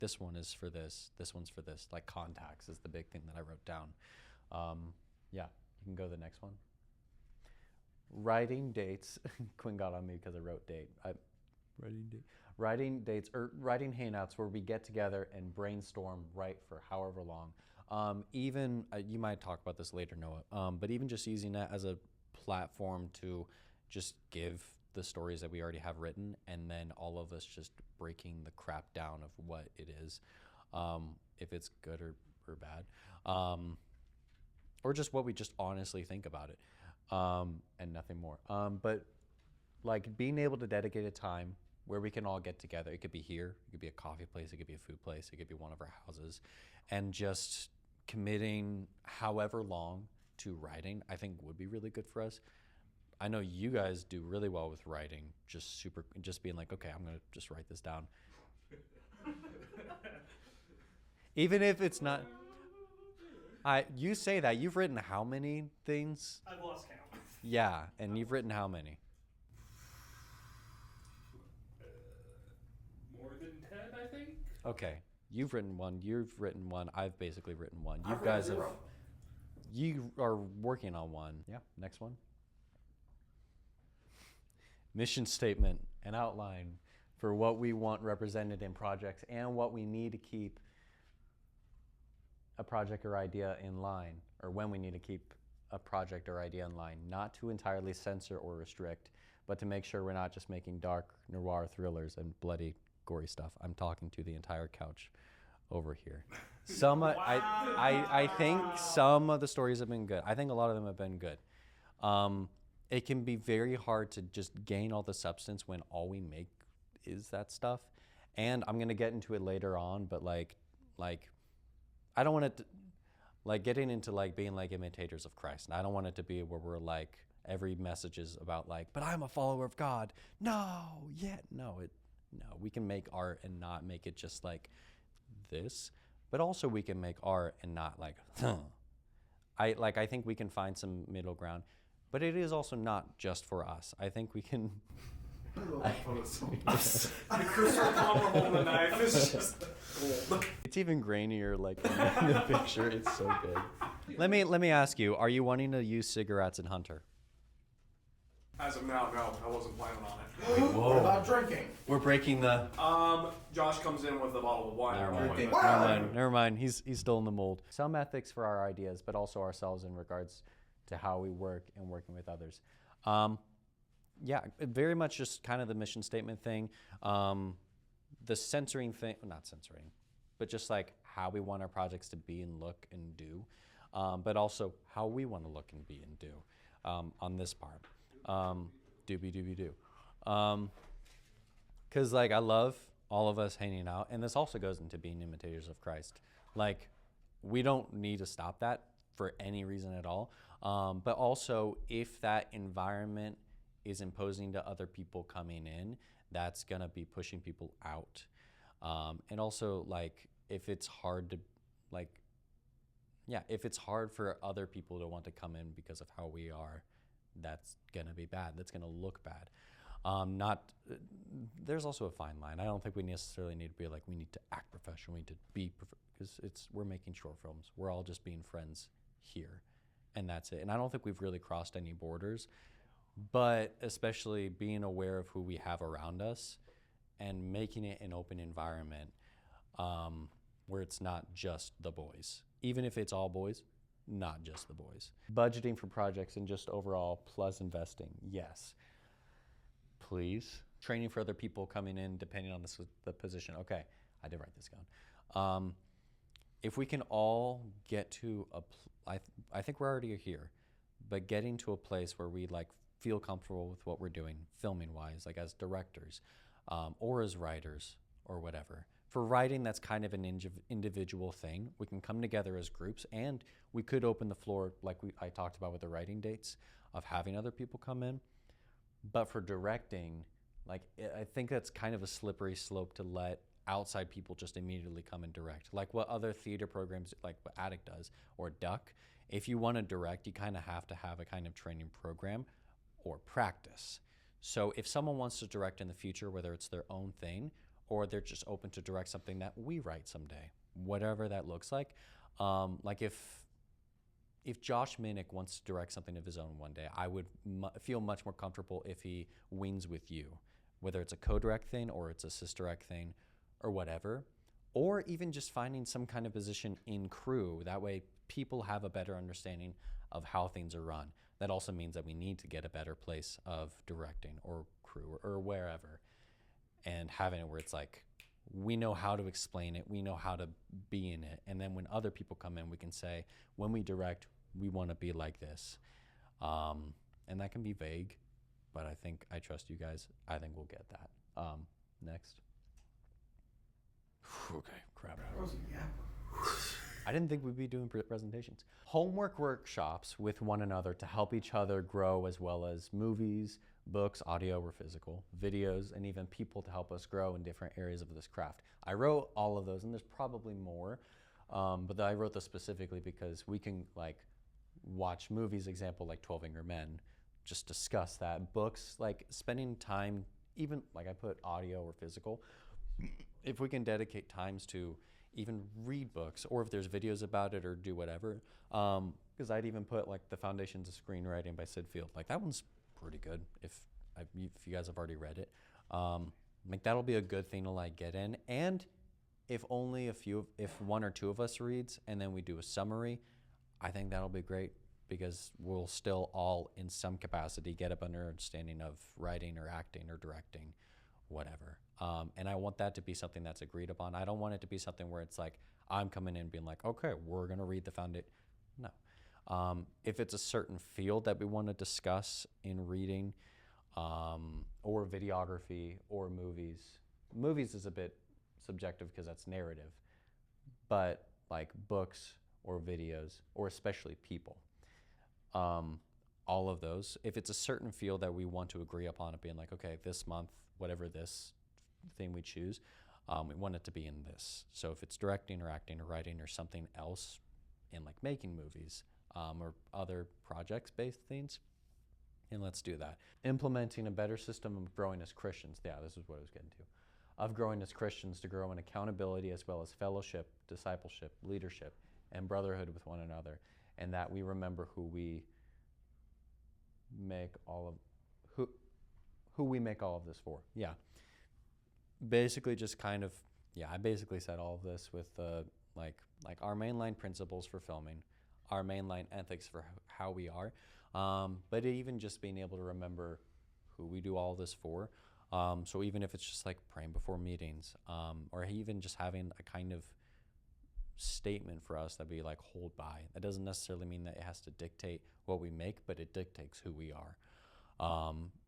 this one is for this one's for this. Like contacts is the big thing that I wrote down. Yeah, you can go to the next one. Writing dates. Quinn got on me because I wrote date. Writing dates or writing hangouts where we get together and brainstorm, write for however long. Even you might talk about this later, Noah. But even just using that as a platform to just give the stories that we already have written, and then all of us just breaking the crap down of what it is, if it's good or bad, or just what we just honestly think about it, and nothing more. But like being able to dedicate a time where we can all get together. It could be here, it could be a coffee place, it could be a food place, it could be one of our houses, and just committing however long to writing, I think would be really good for us. I know you guys do really well with writing, just being like, okay, I'm gonna just write this down. Even if it's not, you say that, you've written how many things? I've lost count. Yeah, and you've written how many? More than 10, I think. Okay, you've written one, I've basically written one. You I've guys written have, zero. you are working on one. Yeah, next one. Mission statement, an outline for what we want represented in projects and what we need to keep a project or idea in line, or when we need to keep a project or idea in line, not to entirely censor or restrict, but to make sure we're not just making dark noir thrillers and bloody gory stuff. I'm talking to the entire couch over here. Some I think some of the stories have been good. I think a lot of them have been good. It can be very hard to just gain all the substance when all we make is that stuff. And I'm gonna get into it later on, but like I don't want it to, like getting into like being like imitators of Christ. And I don't want it to be where we're like every message is about like, but I'm a follower of God. No, we can make art and not make it just like this, but also we can make art and not like, I think we can find some middle ground, but it is also not just for us. I think we can. The Christopher Plummer holding the knife is just gold. It's even grainier, like in the picture. It's so good. Let me ask you: are you wanting to use cigarettes in Hunter? As of now, no, I wasn't planning on it. What about drinking? We're breaking the. Josh comes in with a bottle of wine. Never at one mind. point. Wow. Never mind. He's still in the mold. Some ethics for our ideas, but also ourselves in regards to how we work and working with others. Yeah, very much just kind of the mission statement thing. The censoring thing, not censoring, but just like how we want our projects to be and look and do, but also how we want to look and be and do on this part. Doobie-doobie-doo. Because like I love all of us hanging out, and this also goes into being imitators of Christ. Like we don't need to stop that for any reason at all. But also if that environment is imposing to other people coming in, that's gonna be pushing people out. And also like if it's hard to if it's hard for other people to want to come in because of how we are, that's gonna be bad. That's gonna look bad. There's also a fine line. I don't think we necessarily need to be like, we need to act professional, we need to be, because we're making short films. We're all just being friends here, and that's it. And I don't think we've really crossed any borders, but especially being aware of who we have around us and making it an open environment where it's not just the boys. Even if it's all boys, not just the boys. Budgeting for projects and just overall plus investing, yes. Please. Training for other people coming in depending on the position. Okay, I did write this down. If we can all get to I think we're already here, but getting to a place where we like feel comfortable with what we're doing, filming wise, like as directors, or as writers, or whatever. For writing, that's kind of an individual thing. We can come together as groups, and we could open the floor, like I talked about with the writing dates, of having other people come in. But for directing, like I think that's kind of a slippery slope to let outside people just immediately come and direct. Like what other theater programs, like what Attic does, or Duck, if you want to direct, you kind of have to have a kind of training program or practice. So if someone wants to direct in the future, whether it's their own thing or they're just open to direct something that we write someday, whatever that looks like. Like if Josh Minnick wants to direct something of his own one day, I would feel much more comfortable if he wings with you, whether it's a co-direct thing or it's a cis-direct thing or whatever, or even just finding some kind of position in crew. That way people have a better understanding of how things are run. That also means that we need to get a better place of directing or crew or wherever, and having it where it's like, we know how to explain it, we know how to be in it, and then when other people come in, we can say, when we direct, we want to be like this. And that can be vague, but I trust you guys. I think we'll get that. Next. Okay, crap. I didn't think we'd be doing presentations. Homework workshops with one another to help each other grow, as well as movies, books, audio or physical, videos, and even people to help us grow in different areas of this craft. I wrote all of those, and there's probably more, but I wrote this specifically because we can like watch movies, example like 12 Angry Men, just discuss that. Books, like spending time, even like I put audio or physical, if we can dedicate times to even read books, or if there's videos about it or do whatever, because I'd even put like The Foundations of Screenwriting by Sid Field. Like that one's pretty good if you guys have already read it. Like that'll be a good thing to like get in. And if one or two of us reads and then we do a summary, I think that'll be great, because we'll still all in some capacity get up under understanding of writing or acting or directing, whatever. And I want that to be something that's agreed upon. I don't want it to be something where it's like I'm coming in being like, okay, we're gonna read the foundation. No. If it's a certain field that we want to discuss in reading, or videography or movies is a bit subjective because that's narrative, but like books or videos, or especially people, all of those, if it's a certain field that we want to agree upon it being like, okay, this month, whatever this thing we choose, we want it to be in this. So if it's directing or acting or writing or something else in like making movies, or other projects-based things, and let's do that. Implementing a better system of growing as Christians. Yeah, this is what I was getting to. Of growing as Christians to grow in accountability, as well as fellowship, discipleship, leadership, and brotherhood with one another. And that we remember who we make all of this for. Yeah. Basically just kind of, yeah, I basically said all of this with like our mainline principles for filming, our mainline ethics for how we are, but even just being able to remember who we do all this for. So even if it's just like praying before meetings, or even just having a kind of statement for us that we like hold by. That doesn't necessarily mean that it has to dictate what we make, but it dictates who we are.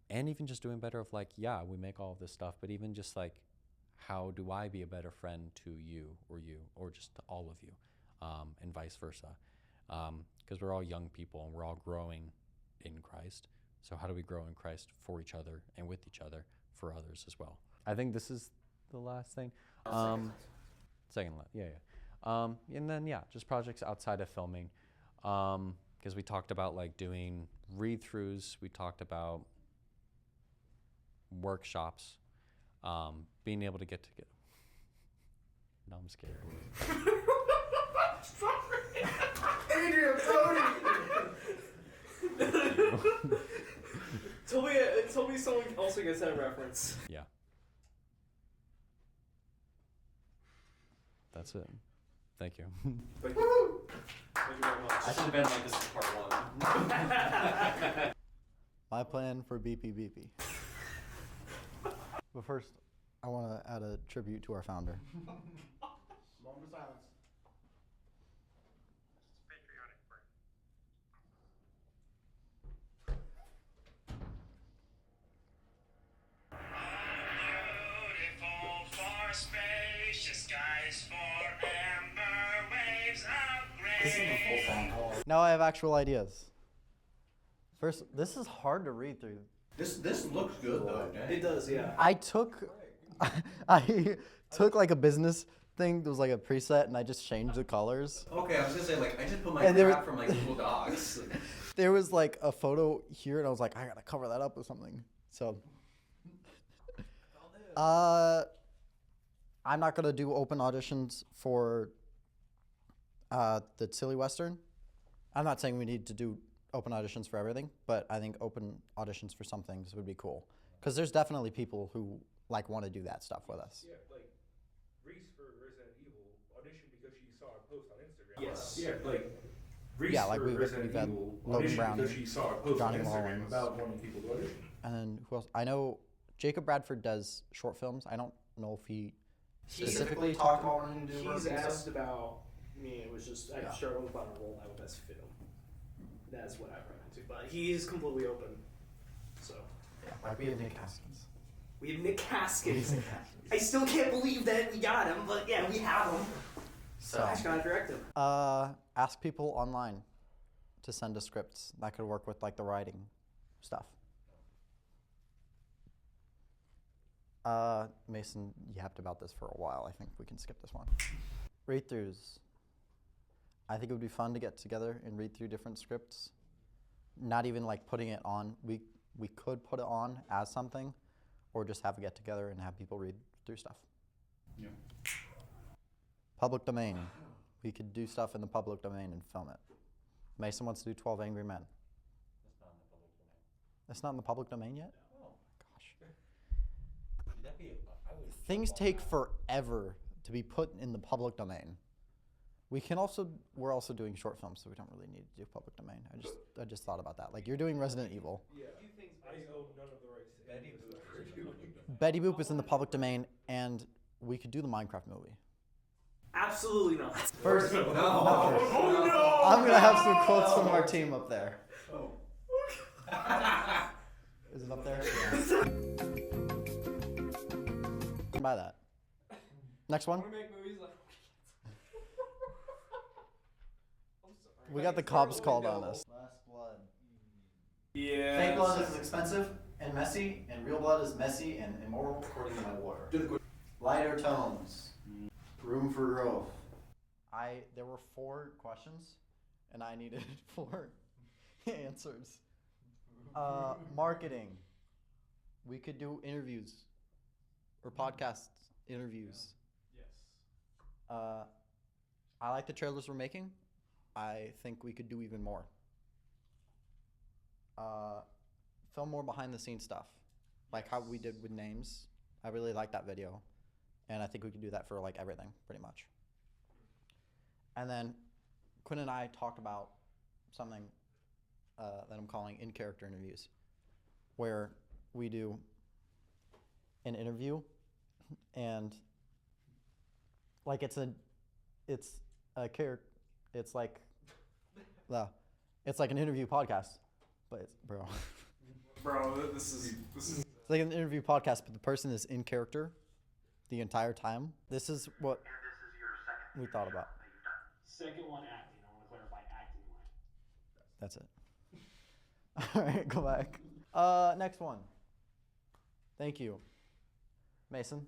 And even just doing better of like, yeah, we make all of this stuff, but even just like, how do I be a better friend to you, or just to all of you, and vice versa. Because we're all young people and we're all growing in Christ. So how do we grow in Christ for each other and with each other for others as well? I think this is the last thing. Second last, yeah. And then, yeah, just projects outside of filming. Because we talked about like doing read-throughs. We talked about workshops. Being able to get together. No, I'm scared. Adrian, Tell me someone also gets that reference. Yeah. That's it. Thank you. Thank you. Thank you very much. I should have been like, this is part 1. My plan for BP. But first, I want to add a tribute to our founder. Moment of silence. Patriotic break. Beautiful for spacious skies, for amber waves of grace. This is the full sound. Now I have actual ideas. First, this is hard to read through. This looks good though. It does, yeah. I took like a business thing that was like a preset, and I just changed the colors. Okay, I was gonna say like I just put my And there crap was- from like Google Docs. There was like a photo here, and I was like, I gotta cover that up with something. So, I'm not gonna do open auditions for the Silly Western. I'm not saying we need to do open auditions for everything, but I think open auditions for some things would be cool. Because there's definitely people who like want to do that stuff with us. Yeah, like Reese for Resident Evil auditioned because she saw a post on Instagram. Yes. Yeah, like Reese Yeah, like for we've Resident had Evil Logan auditioned Browning, because she saw a post Johnny on Instagram Mullins. about wanting people to audition. And then who else? I know Jacob Bradford does short films. I don't know if he specifically talked about wanting to do He's urban asked stuff. about me. It was just I Yeah. struggled with a role that would best fit him. That's what I run into. But he is completely open. So Yeah, like we have Nick Haskins. we have Nick Haskins. I still can't believe that we got him, but yeah, we have him. So, I just gotta direct him. ask people online to send us scripts. That could work with like the writing stuff. Mason yapped about this for a while. I think we can skip this one. Read-throughs. I think it would be fun to get together and read through different scripts. Not even like putting it on. We could put it on as something, or just have a get together and have people read through stuff. Yeah. Public domain. We could do stuff in the public domain and film it. Mason wants to do 12 Angry Men. It's not in the public domain yet? Gosh. Things take forever to be put in the public domain. We're also doing short films, so we don't really need to do public domain. I just thought about that. Like you're doing Resident Evil. Yeah, I own none of the rights to any of the stuff you're doing. Betty Boop is in the public domain, and we could do the Minecraft movie. Absolutely not. First, No. Oh no! I'm gonna have some quotes from our team up there. Oh. Is it up there? Buy that. Next one. I want to make movies like. We got the cops called on us. Last Blood. Yeah. Fake blood is expensive and messy, and real blood is messy and immoral, according to my lawyer. Lighter tones. Room for growth. There were 4 questions, and I needed 4 answers. Marketing. We could do interviews or podcast interviews. Yes. I like the trailers we're making. I think we could do even more. Film more behind the scenes stuff, like how we did with names. I really like that video, and I think we could do that for like everything, pretty much. And then Quinn and I talked about something that I'm calling in-character interviews, where we do an interview, and like it's like an interview podcast, but it's bro. Bro, this is. It's like an interview podcast, but the person is in character the entire time. This is what we thought about. Second one, acting. I want to clarify acting one. That's it. All right, go back. Next one. Thank you, Mason.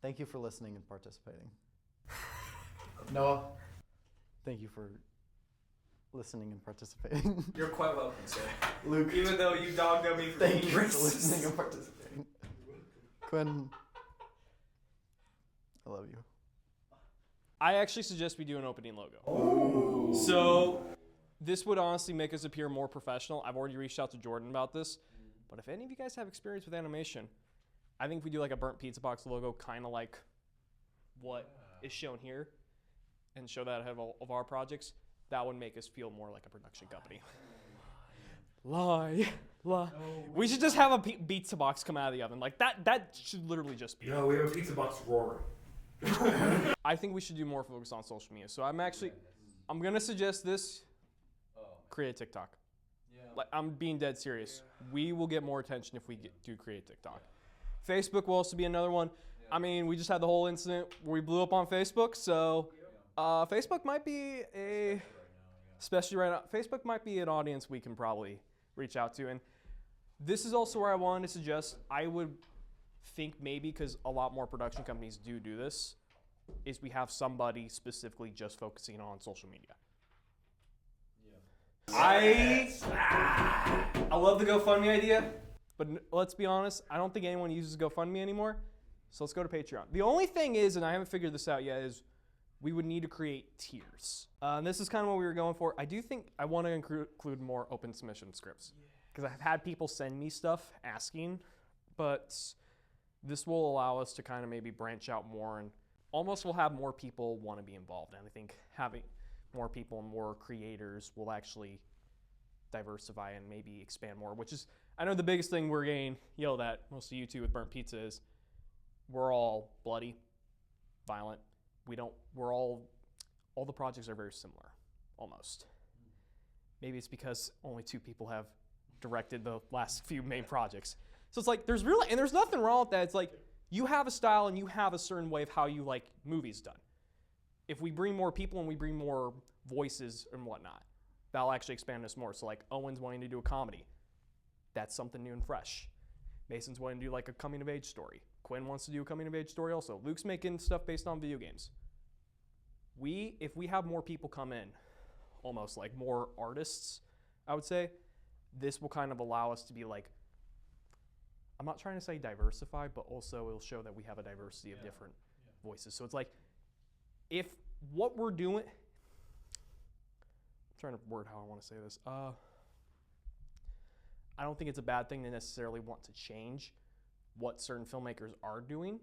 Thank you for listening and participating. Noah, thank you for listening and participating. You're quite welcome, sir. Luke, Even though you dogged on me for thank being you for racist. listening and participating. Quinn, I love you. I actually suggest we do an opening logo. So this would honestly make us appear more professional. I've already reached out to Jordan about this, but if any of you guys have experience with animation, I think if we do like a burnt pizza box logo, kind of like what is shown here, and show that ahead of our projects, that would make us feel more like a production company. Lie. We should just have a pizza box come out of the oven. Like that should literally just be. No, we have a pizza box roaring. I think we should do more focus on social media. So I'm gonna suggest this. Create a TikTok. Like I'm being dead serious. We will get more attention if we do create TikTok. Facebook will also be another one. I mean, we just had the whole incident where we blew up on Facebook, so Facebook might be especially right now, Facebook might be an audience we can probably reach out to. And this is also where I wanted to suggest, I would think maybe, because a lot more production companies do this, is we have somebody specifically just focusing on social media. I love the GoFundMe idea, but let's be honest, I don't think anyone uses GoFundMe anymore. So let's go to Patreon. The only thing is, and I haven't figured this out yet, is we would need to create tiers. And this is kind of what we were going for. I do think I want to include more open submission scripts. Because I've had people send me stuff asking, but this will allow us to kind of maybe branch out more and almost will have more people want to be involved. And I think having more people and more creators will actually diversify and maybe expand more, which is, I know the biggest thing we're getting yelled at, mostly you two with Burnt Pizza, is we're all bloody, violent. All the projects are very similar, almost. Maybe it's because only 2 people have directed the last few main projects. So it's like, there's nothing wrong with that. It's like, you have a style and you have a certain way of how you like movies done. If we bring more people and we bring more voices and whatnot, that'll actually expand us more. So like, Owen's wanting to do a comedy. That's something new and fresh. Mason's wanting to do like a coming of age story. Quinn wants to do a coming of age story also. Luke's making stuff based on video games. If we have more people come in, almost like more artists, I would say, this will kind of allow us to be like, I'm not trying to say diversify, but also it'll show that we have a diversity of different voices. So it's like, if what we're doing, I'm trying to word how I want to say this. I don't think it's a bad thing to necessarily want to change what certain filmmakers are doing.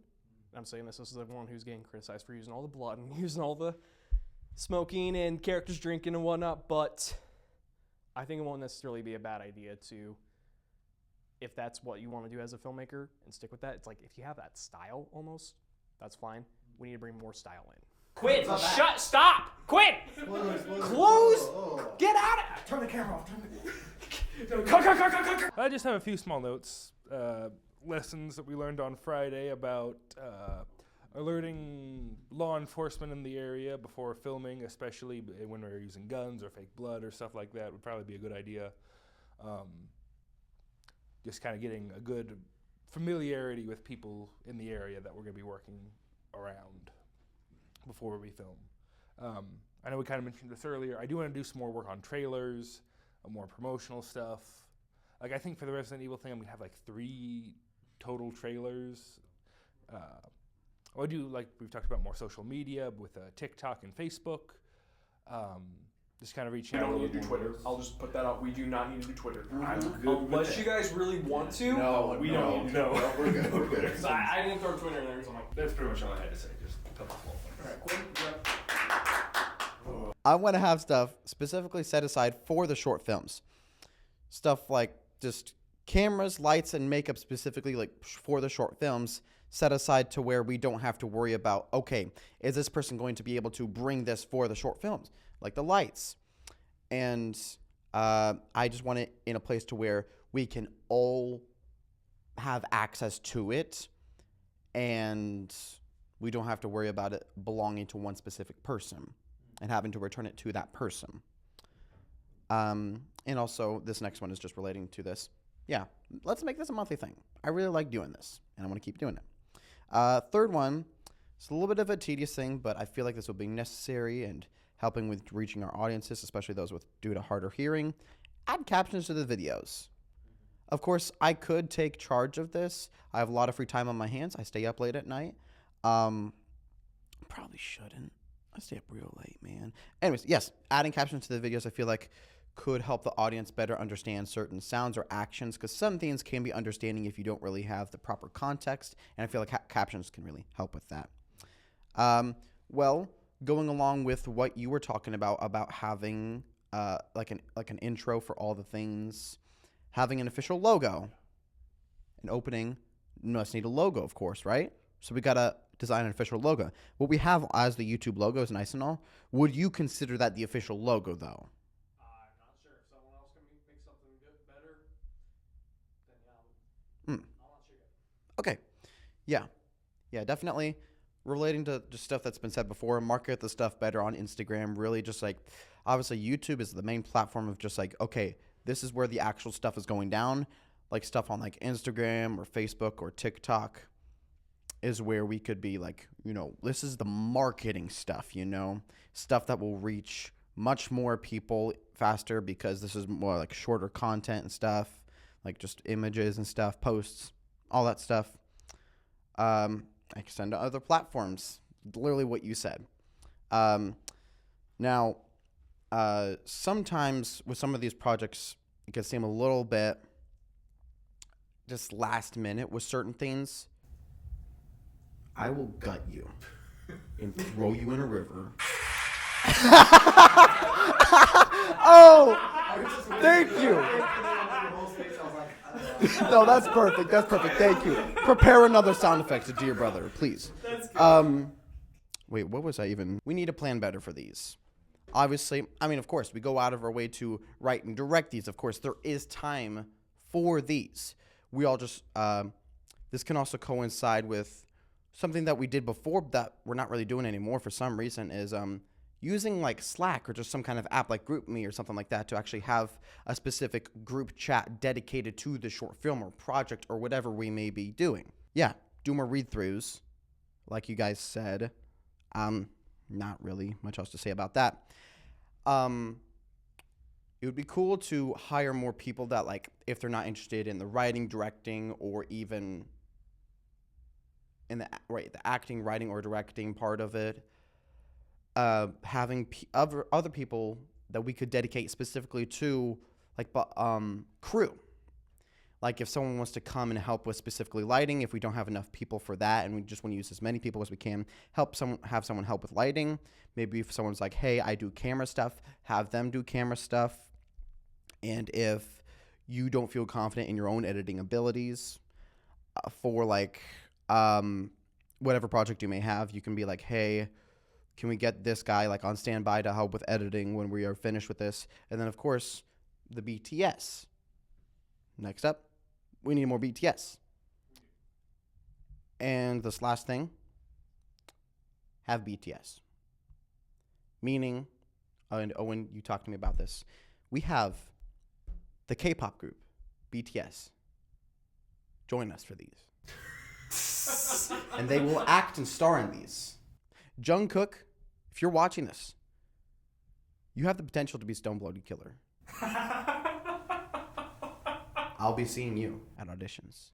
I'm saying this is the one who's getting criticized for using all the blood and using all the smoking and characters drinking and whatnot, but I think it won't necessarily be a bad idea to, if that's what you want to do as a filmmaker and stick with that. It's like, if you have that style almost, that's fine. We need to bring more style in. Quinn, stop! Quinn! Close! Get out of it! Turn the camera off. I just have a few small notes. Lessons that we learned on Friday about alerting law enforcement in the area before filming, especially when we're using guns or fake blood or stuff like that, would probably be a good idea. Just kind of getting a good familiarity with people in the area that we're going to be working around before we film. I know we kind of mentioned this earlier. I do want to do some more work on trailers, more promotional stuff. Like, I think for the Resident Evil thing, I'm going to have like 3 total trailers. I do, like we've talked about, more social media with TikTok and Facebook. Just kind of reaching We out. don't need to do Twitter. I'll just put that out. We do not need to do Twitter. I'm good with Unless that. you guys really want to. No, we no, don't need to. no. We're good. We're good. So I didn't throw Twitter in there, so I'm like, That's pretty much all I had to say. Just tell us alright, Quinn, I want to have stuff specifically set aside for the short films. Stuff like just cameras, lights, and makeup specifically like for the short films set aside to where we don't have to worry about, okay, is this person going to be able to bring this for the short films? Like the lights. And I just want it in a place to where we can all have access to it and we don't have to worry about it belonging to one specific person and having to return it to that person. And also, this next one is just relating to this. Yeah, let's make this a monthly thing. I really like doing this, and I want to keep doing it. Third one, it's a little bit of a tedious thing, but I feel like this will be necessary and helping with reaching our audiences, especially those due to harder hearing. Add captions to the videos. Of course, I could take charge of this. I have a lot of free time on my hands. I stay up late at night. Probably shouldn't. I stay up real late, man. Anyways, yes, adding captions to the videos I feel like could help the audience better understand certain sounds or actions, because some things can be understanding if you don't really have the proper context, and I feel like captions can really help with that. Well, going along with what you were talking about having like an intro for all the things, having an official logo, an opening must need a logo, of course, right? So we gotta design an official logo. What we have as the YouTube logo is nice and all. Would you consider that the official logo, though? I'm not sure. If someone else can make something good, better, then yeah, I'm not sure yet. Okay. Yeah, definitely. Relating to just stuff that's been said before, market the stuff better on Instagram. Really just like, obviously YouTube is the main platform of just like, okay, this is where the actual stuff is going down. Like stuff on like Instagram or Facebook or TikTok is where we could be like, this is the marketing stuff, stuff that will reach much more people faster because this is more like shorter content and stuff, like just images and stuff, posts, all that stuff. extend to other platforms. Literally what you said. Now, sometimes with some of these projects, it can seem a little bit just last minute with certain things. I will gut you and throw you in a river. Oh, thank you. No, that's perfect. That's perfect. Thank you. Prepare another sound effect, dear brother, please. Wait, what was I even? We need to plan better for these. Obviously, I mean, of course, we go out of our way to write and direct these. Of course, there is time for these. We all just, this can also coincide with something that we did before that we're not really doing anymore for some reason is using like Slack or just some kind of app like GroupMe or something like that to actually have a specific group chat dedicated to the short film or project or whatever we may be doing. Yeah, do more read-throughs, like you guys said. Not really much else to say about that. It would be cool to hire more people that, like, if they're not interested in the writing, directing, or even in the acting, writing, or directing part of it, having other people that we could dedicate specifically to, like, crew. Like, if someone wants to come and help with specifically lighting, if we don't have enough people for that and we just want to use as many people as we can, have someone help with lighting. Maybe if someone's like, hey, I do camera stuff, have them do camera stuff. And if you don't feel confident in your own editing abilities for, like, whatever project you may have, you can be like, hey, can we get this guy, like, on standby to help with editing when we are finished with this? And then, of course, the BTS. Next up, we need more BTS. And this last thing, have BTS. Meaning, and Owen, you talked to me about this. We have the K-pop group, BTS. Join us for these. And they will act and star in these. Jungkook, if you're watching this, you have the potential to be Stone Blooded Killer. I'll be seeing you at auditions.